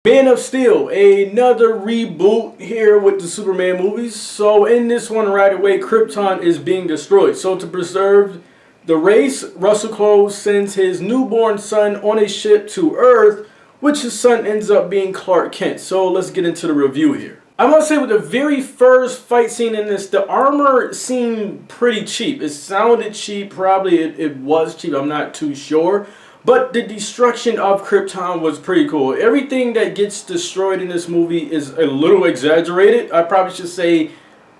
Man of Steel, another reboot here with the Superman movies. So in this one right away, Krypton is being destroyed. So to preserve the race, Russell Crowe sends his newborn son on a ship to Earth, which his son ends up being Clark Kent. So let's get into the review here. I must say with the very first fight scene in this, the armor seemed pretty cheap. It sounded cheap, probably it was cheap, I'm not too sure. But the destruction of Krypton was pretty cool. Everything that gets destroyed in this movie is a little exaggerated. I probably should say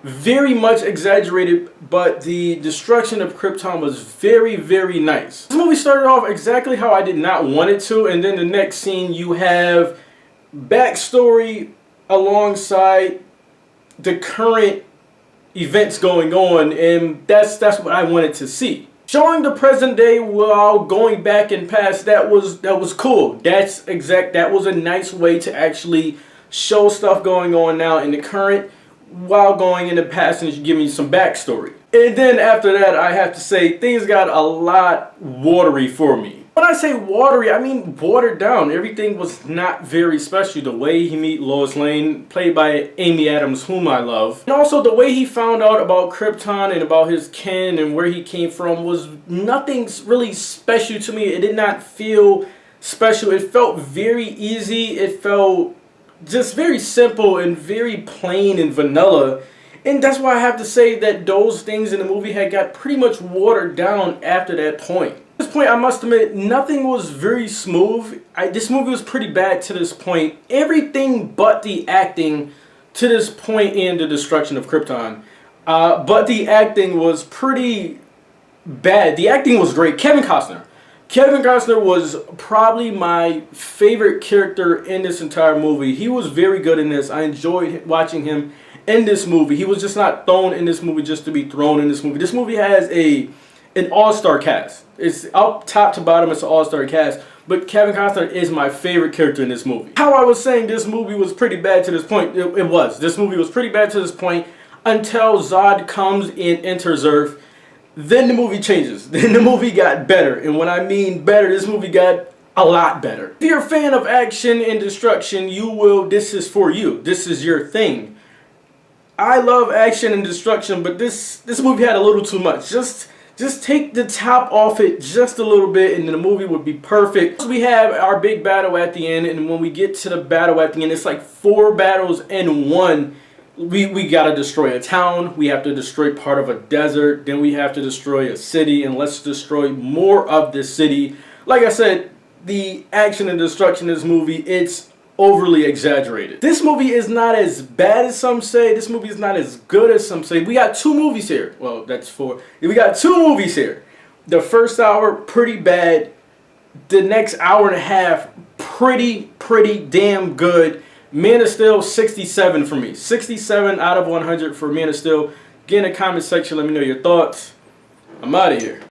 very much exaggerated, but the destruction of Krypton was very, very nice. This movie started off exactly how I did not want it to, and then the next scene you have backstory alongside the current events going on, and that's what I wanted to see. Showing the present day while going back and past, that was cool. That was a nice way to actually show stuff going on now in the current while going in the past and give me some backstory. And then after that, I have to say things got a lot watery for me. When I say watery, I mean watered down. Everything was not very special. The way he meet Lois Lane, played by Amy Adams, whom I love. And also the way he found out about Krypton and about his kin and where he came from was nothing really special to me. It did not feel special. It felt very easy. It felt just very simple and very plain and vanilla. And that's why I have to say that those things in the movie had got pretty much watered down after that point. At this point, I must admit, nothing was very smooth. This movie was pretty bad to this point. Everything but the acting to this point in the destruction of Krypton. But the acting was pretty bad. The acting was great. Kevin Costner was probably my favorite character in this entire movie. He was very good in this. I enjoyed watching him in this movie. He was just not thrown in this movie just to be thrown in this movie. This movie has an all-star cast. It's up top to bottom, it's an all-star cast. But Kevin Costner is my favorite character in this movie. How I was saying this movie was pretty bad to this point, it was. This movie was pretty bad to this point until Zod comes and enters Earth. Then the movie changes. Then the movie got better. And when I mean better, this movie got a lot better. If you're a fan of action and destruction, this is for you. This is your thing. I love action and destruction, but this movie had a little too much. Just take the top off it just a little bit and the movie would be perfect. We have our big battle at the end, and when we get to the battle at the end, it's like 4 battles in one. We gotta destroy a town, we have to destroy part of a desert, then we have to destroy a city, and let's destroy more of this city. Like I said, the action and destruction in this movie, it's overly exaggerated. This movie is not as bad as some say. This movie is not as good as some say. We got 2 movies here. Well, that's 4. We got 2 movies here. The first hour, pretty bad. The next hour and a half, pretty damn good. Man of Steel, 67 for me. 67 out of 100 for Man of Steel. Get in the comment section, let me know your thoughts. I'm out of here.